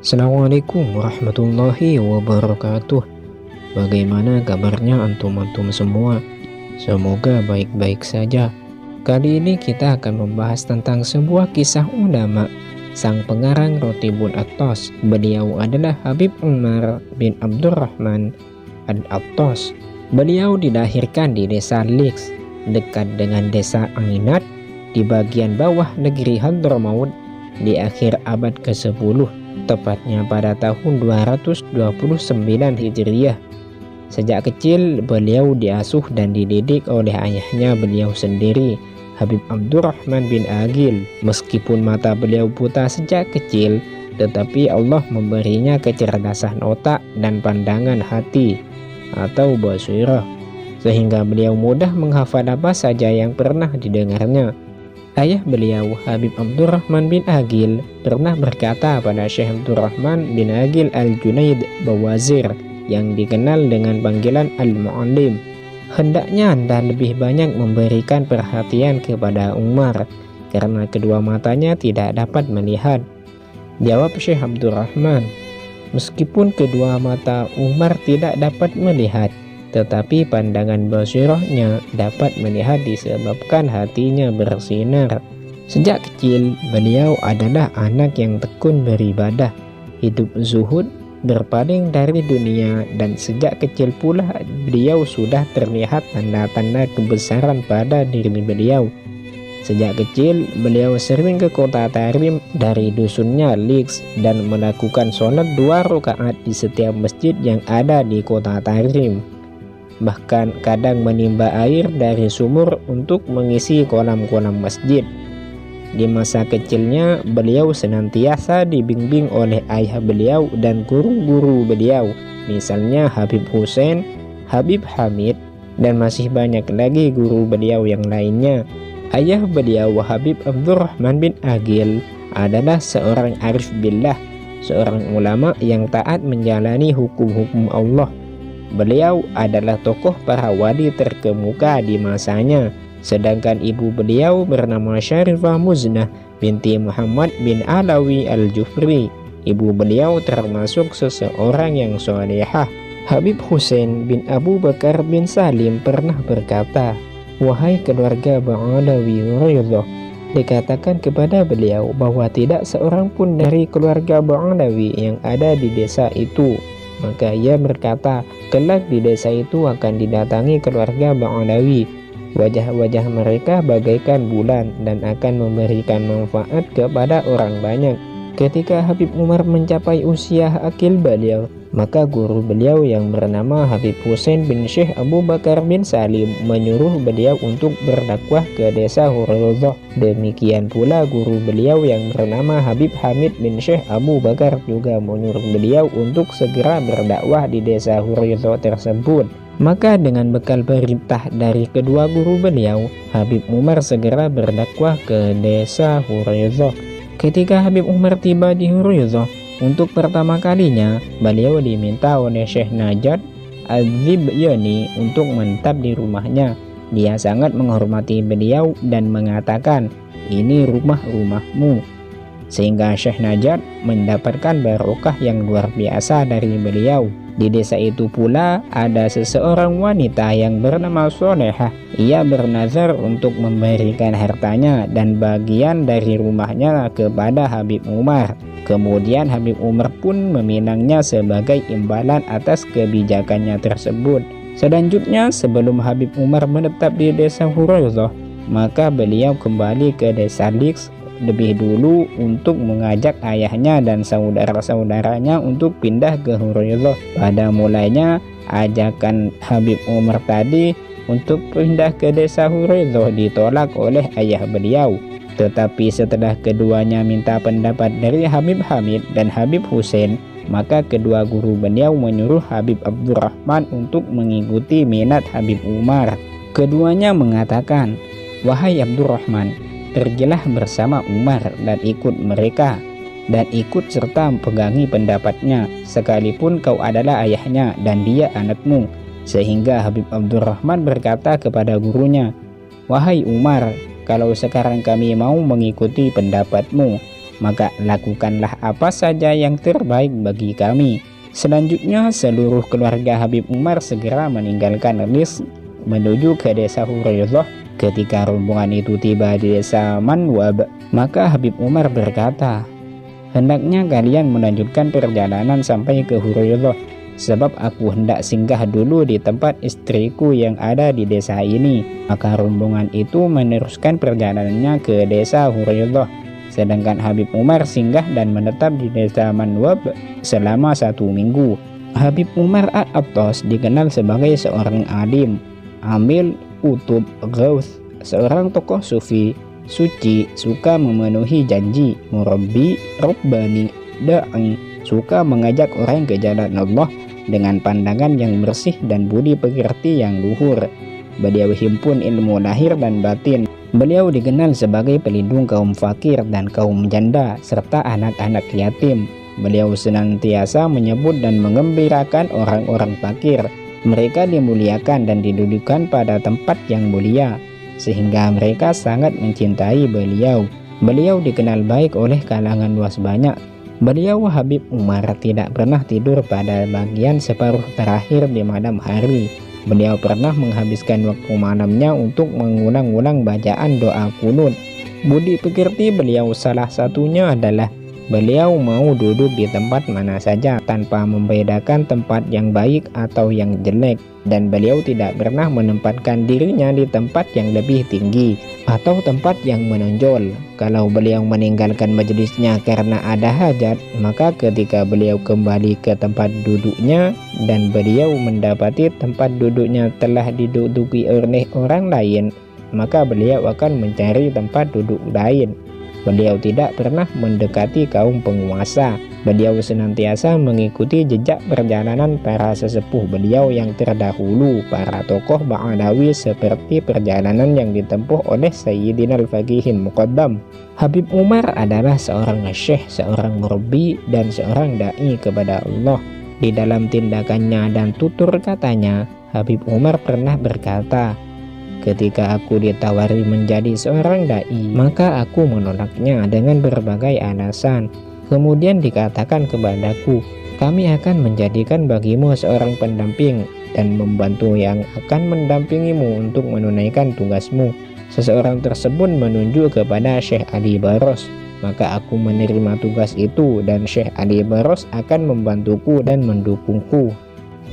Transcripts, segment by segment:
Assalamualaikum warahmatullahi wabarakatuh. Bagaimana kabarnya antum-antum semua? Semoga baik-baik saja. Kali ini kita akan membahas tentang sebuah kisah ulama, sang pengarang Rotibul Attas. Beliau adalah Habib Umar bin Abdurrahman Al-Attas. Beliau dilahirkan di desa Liks, dekat dengan desa Ainat, di bagian bawah negeri Hadramaut di akhir abad ke-10. Tepatnya pada tahun 229 Hijriah. Sejak kecil beliau diasuh dan dididik oleh ayahnya beliau sendiri, Habib Abdurrahman bin Agil. Meskipun mata beliau buta sejak kecil, tetapi Allah memberinya kecerdasan otak dan pandangan hati atau basirah, sehingga beliau mudah menghafal apa saja yang pernah didengarnya. Ayah beliau, Habib Abdurrahman bin Agil, pernah berkata pada Syekh Abdurrahman bin Agil Al-Junaid Bawazir, yang dikenal dengan panggilan Al-Mu'allim, hendaknya Anda lebih banyak memberikan perhatian kepada Umar, karena kedua matanya tidak dapat melihat. Jawab Syekh Abdurrahman, meskipun kedua mata Umar tidak dapat melihat, tetapi pandangan basirahnya dapat melihat disebabkan hatinya bersinar. Sejak kecil beliau adalah anak yang tekun beribadah, hidup zuhud, berpaling dari dunia, dan sejak kecil pula beliau sudah terlihat tanda-tanda kebesaran pada diri beliau. Sejak kecil beliau sering ke kota Tarim dari dusunnya Liks dan melakukan sholat 2 rakaat di setiap masjid yang ada di kota Tarim. Bahkan kadang menimba air dari sumur untuk mengisi kolam-kolam masjid. Di masa kecilnya beliau senantiasa dibimbing oleh ayah beliau dan guru-guru beliau, misalnya Habib Husain, Habib Hamid, dan masih banyak lagi guru beliau yang lainnya. Ayah beliau, Habib Abdurrahman bin Agil, adalah seorang arif billah, seorang ulama yang taat menjalani hukum-hukum Allah. Beliau adalah tokoh para wali terkemuka di masanya. Sedangkan ibu beliau bernama Syarifah Muznah binti Muhammad bin Alawi Al-Jufri. Ibu beliau termasuk seseorang yang solehah. Habib Husain bin Abu Bakar bin Salim pernah berkata, "Wahai keluarga Ba'alawi Ridha," dikatakan kepada beliau bahwa tidak seorang pun dari keluarga Ba'alawi yang ada di desa itu. Maka ia berkata, kelak di desa itu akan didatangi keluarga Ba'alawi. Wajah-wajah mereka bagaikan bulan dan akan memberikan manfaat kepada orang banyak. Ketika Habib Umar mencapai usia akil beliau, maka guru beliau yang bernama Habib Husain bin Syekh Abu Bakar bin Salim menyuruh beliau untuk berdakwah ke desa Hurayzah. Demikian pula guru beliau yang bernama Habib Hamid bin Syekh Abu Bakar juga menyuruh beliau untuk segera berdakwah di desa Hurayzah tersebut. Maka dengan bekal perintah dari kedua guru beliau, Habib Umar segera berdakwah ke desa Hurayzah. Ketika Habib Umar tiba di Hurayzah untuk pertama kalinya, beliau diminta oleh Syekh Najat Az-Zibyani untuk menetap di rumahnya. Dia sangat menghormati beliau dan mengatakan, "Ini rumahmu." Sehingga Syekh Najat mendapatkan barokah yang luar biasa dari beliau. Di desa itu pula ada seseorang wanita yang bernama Solehah. Ia bernazar untuk memberikan hartanya dan bagian dari rumahnya kepada Habib Umar. Kemudian Habib Umar pun meminangnya sebagai imbalan atas kebijakannya tersebut. Selanjutnya, sebelum Habib Umar menetap di desa Hurayzah, maka beliau kembali ke desa Liks lebih dulu untuk mengajak ayahnya dan saudara-saudaranya untuk pindah ke Hurayzah. Pada mulanya ajakan Habib Umar tadi untuk pindah ke desa Hurayzah ditolak oleh ayah beliau. Tetapi setelah keduanya minta pendapat dari Habib Hamid dan Habib Husain, maka kedua guru beliau menyuruh Habib Abdurrahman untuk mengikuti minat Habib Umar. Keduanya mengatakan, "Wahai Abdurrahman, pergilah bersama Umar dan ikut mereka, dan ikut serta pegangi pendapatnya, sekalipun kau adalah ayahnya dan dia anakmu." Sehingga Habib Abdurrahman berkata kepada gurunya, "Wahai Umar, kalau sekarang kami mau mengikuti pendapatmu, maka lakukanlah apa saja yang terbaik bagi kami." Selanjutnya seluruh keluarga Habib Umar segera meninggalkan Lis menuju ke desa Hurairah. Ketika rombongan itu tiba di desa Manwab, maka Habib Umar berkata, "Hendaknya kalian melanjutkan perjalanan sampai ke Hurairah, sebab aku hendak singgah dulu di tempat istriku yang ada di desa ini." Maka rombongan itu meneruskan perjalanannya ke desa Hurairah, sedangkan Habib Umar singgah dan menetap di desa Manwab selama 1 minggu. Habib Umar Al-Attas dikenal sebagai seorang alim, amil, utub, ghaus, seorang tokoh sufi, suci, suka memenuhi janji, murabbi, rabbani, da'i, suka mengajak orang ke jalan Allah dengan pandangan yang bersih dan budi pekerti yang luhur. Beliau himpun ilmu lahir dan batin. Beliau dikenal sebagai pelindung kaum fakir dan kaum janda serta anak-anak yatim. Beliau senantiasa menyebut dan mengembirakan orang-orang fakir. Mereka dimuliakan dan didudukan pada tempat yang mulia, sehingga mereka sangat mencintai beliau. Beliau dikenal baik oleh kalangan luas banyak. Beliau Habib Umar tidak pernah tidur pada bagian separuh terakhir di malam hari. Beliau pernah menghabiskan waktu malamnya untuk mengulang-ulang bacaan doa kunut. Budi pekerti beliau salah satunya adalah beliau mau duduk di tempat mana saja tanpa membedakan tempat yang baik atau yang jelek, dan beliau tidak pernah menempatkan dirinya di tempat yang lebih tinggi atau tempat yang menonjol. Kalau beliau meninggalkan majelisnya karena ada hajat, maka ketika beliau kembali ke tempat duduknya dan beliau mendapati tempat duduknya telah diduduki oleh orang lain, maka beliau akan mencari tempat duduk lain. Beliau tidak pernah mendekati kaum penguasa. Beliau senantiasa mengikuti jejak perjalanan para sesepuh beliau yang terdahulu, para tokoh Ba'alawi, seperti perjalanan yang ditempuh oleh Sayyidina Al-Faqihin Muqaddam. Habib Umar adalah seorang syekh, seorang murabbi, dan seorang da'i kepada Allah. Di dalam tindakannya dan tutur katanya, Habib Umar pernah berkata, "Ketika aku ditawari menjadi seorang da'i, maka aku menolaknya dengan berbagai alasan. Kemudian dikatakan kepadaku, kami akan menjadikan bagimu seorang pendamping dan membantu yang akan mendampingimu untuk menunaikan tugasmu." Seseorang tersebut menunjuk kepada Syekh Ali Baros. Maka aku menerima tugas itu dan Syekh Ali Baros akan membantuku dan mendukungku.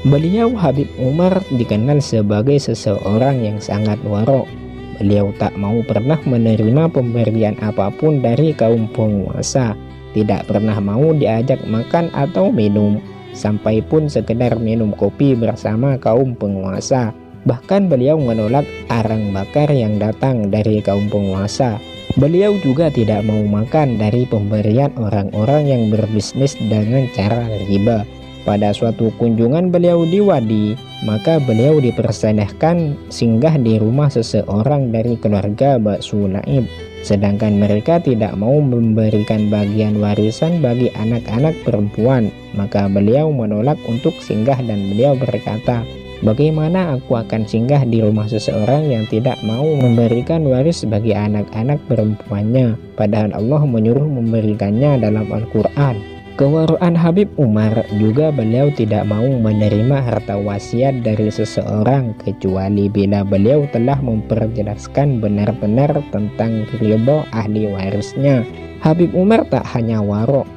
Beliau Habib Umar dikenal sebagai seseorang yang sangat warok. Beliau tak mau pernah menerima pemberian apapun dari kaum penguasa, tidak pernah mau diajak makan atau minum, sampai pun sekedar minum kopi bersama kaum penguasa. Bahkan beliau menolak arang bakar yang datang dari kaum penguasa. Beliau juga tidak mau makan dari pemberian orang-orang yang berbisnis dengan cara riba. Pada suatu kunjungan beliau di Wadi, maka beliau dipersilahkan singgah di rumah seseorang dari keluarga Bak Sulaim, sedangkan mereka tidak mau memberikan bagian warisan bagi anak-anak perempuan. Maka beliau menolak untuk singgah dan beliau berkata, "Bagaimana aku akan singgah di rumah seseorang yang tidak mau memberikan waris bagi anak-anak perempuannya, padahal Allah menyuruh memberikannya dalam Al-Quran." Kewaraan Habib Umar juga beliau tidak mau menerima harta wasiat dari seseorang kecuali bila beliau telah memperjelaskan benar-benar tentang ridho ahli warisnya. Habib Umar tak hanya warok,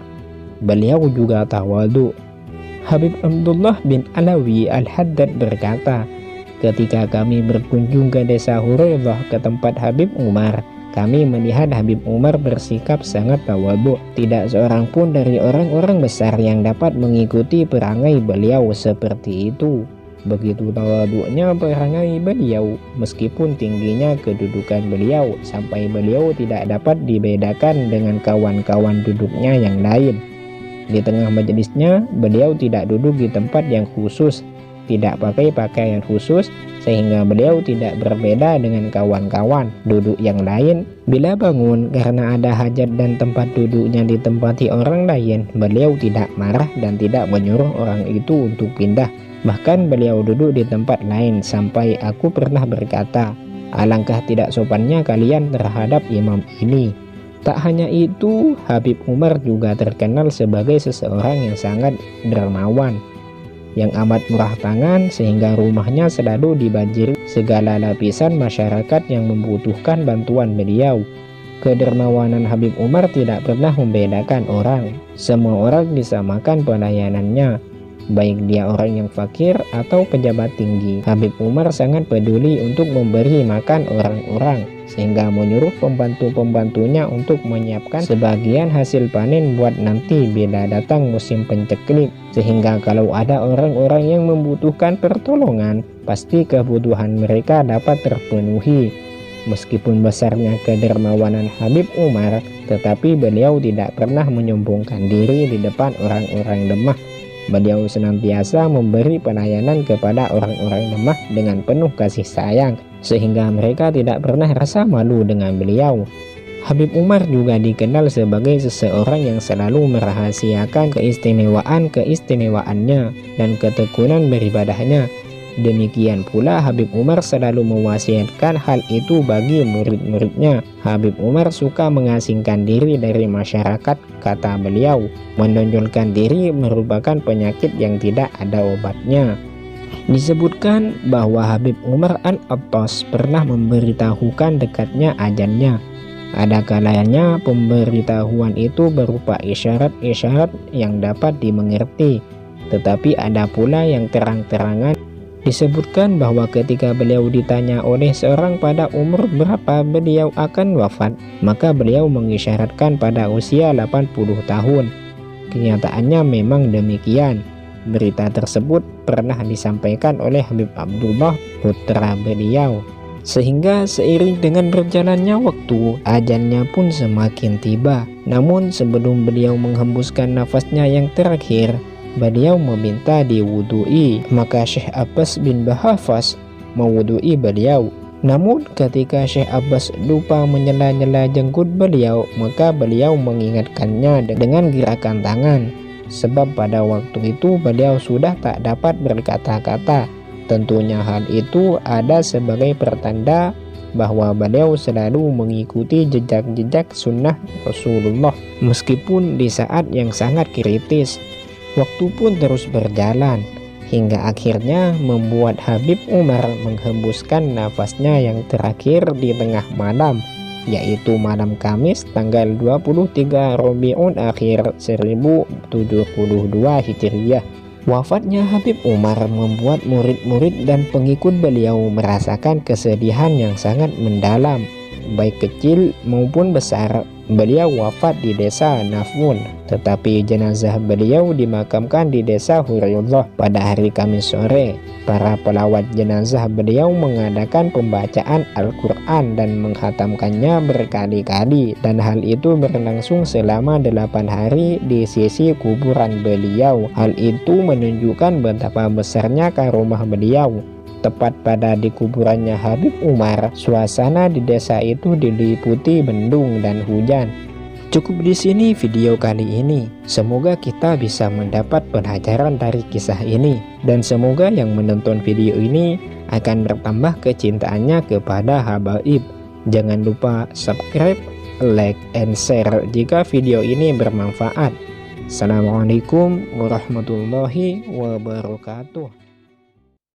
beliau juga tawadu. Habib Abdullah bin Alawi Al-Haddad berkata, "Ketika kami berkunjung ke desa Hurairah ke tempat Habib Umar, kami melihat Habib Umar bersikap sangat tawadhu. Tidak seorang pun dari orang-orang besar yang dapat mengikuti perangai beliau seperti itu. Begitu tawadhunya perangai beliau, meskipun tingginya kedudukan beliau, sampai beliau tidak dapat dibedakan dengan kawan-kawan duduknya yang lain. Di tengah majelisnya, beliau tidak duduk di tempat yang khusus, tidak pakai pakaian khusus, sehingga beliau tidak berbeda dengan kawan-kawan duduk yang lain. Bila bangun karena ada hajat dan tempat duduknya ditempati orang lain, beliau tidak marah dan tidak menyuruh orang itu untuk pindah. Bahkan beliau duduk di tempat lain sampai aku pernah berkata, "Alangkah tidak sopannya kalian terhadap imam ini." Tak hanya itu, Habib Umar juga terkenal sebagai seseorang yang sangat dermawan, yang amat murah tangan, sehingga rumahnya selalu dibanjiri segala lapisan masyarakat yang membutuhkan bantuan beliau. Kedermawanan Habib Umar tidak pernah membedakan orang. Semua orang disamakan pelayanannya, baik dia orang yang fakir atau pejabat tinggi. Habib Umar sangat peduli untuk memberi makan orang-orang, sehingga menyuruh pembantu-pembantunya untuk menyiapkan sebagian hasil panen buat nanti bila datang musim penceklip, sehingga kalau ada orang-orang yang membutuhkan pertolongan, pasti kebutuhan mereka dapat terpenuhi. Meskipun besarnya kedermawanan Habib Umar, tetapi beliau tidak pernah menyombongkan diri di depan orang-orang lemah. Beliau senantiasa memberi pelayanan kepada orang-orang lemah dengan penuh kasih sayang, sehingga mereka tidak pernah rasa malu dengan beliau. Habib Umar juga dikenal sebagai seseorang yang selalu merahasiakan keistimewaan-keistimewaannya dan ketekunan beribadahnya. Demikian pula Habib Umar selalu mewasiatkan hal itu bagi murid-muridnya. Habib Umar suka mengasingkan diri dari masyarakat, kata beliau. Menonjolkan diri merupakan penyakit yang tidak ada obatnya. Disebutkan bahwa Habib Umar Al-Attas pernah memberitahukan dekatnya ajalnya. Ada kalanya pemberitahuan itu berupa isyarat-isyarat yang dapat dimengerti, tetapi ada pula yang terang-terangan. Disebutkan bahwa ketika beliau ditanya oleh seorang pada umur berapa beliau akan wafat, maka beliau mengisyaratkan pada usia 80 tahun. Kenyataannya memang demikian. Berita tersebut pernah disampaikan oleh Habib Abdullah, putra beliau. Sehingga seiring dengan berjalannya waktu, ajalnya pun semakin tiba. Namun sebelum beliau menghembuskan nafasnya yang terakhir, beliau meminta diwudui, maka Syekh Abbas bin Bahafas mewudui beliau. Namun ketika Syekh Abbas lupa menyela-nyela jenggot beliau, maka beliau mengingatkannya dengan gerakan tangan. Sebab pada waktu itu beliau sudah tak dapat berkata-kata. Tentunya hal itu ada sebagai pertanda bahwa beliau selalu mengikuti jejak-jejak sunnah Rasulullah, meskipun di saat yang sangat kritis. Waktu pun terus berjalan, hingga akhirnya membuat Habib Umar menghembuskan nafasnya yang terakhir di tengah malam, yaitu malam Kamis tanggal 23 Rabiul Akhir 1072 Hijriah. Wafatnya Habib Umar membuat murid-murid dan pengikut beliau merasakan kesedihan yang sangat mendalam, baik kecil maupun besar. Beliau wafat di desa Nafun, tetapi jenazah beliau dimakamkan di desa Huriyullah pada hari Kamis sore. Para pelawat jenazah beliau mengadakan pembacaan Al-Quran dan menghatamkannya berkali-kali, dan hal itu berlangsung selama 8 hari di sisi kuburan beliau. Hal itu menunjukkan betapa besarnya karomah beliau. Tepat pada di kuburannya Habib Umar, suasana di desa itu diliputi mendung dan hujan. Cukup di sini video kali ini. Semoga kita bisa mendapat pelajaran dari kisah ini, dan semoga yang menonton video ini akan bertambah kecintaannya kepada habaib. Jangan lupa subscribe, like, and share jika video ini bermanfaat. Assalamualaikum warahmatullahi wabarakatuh.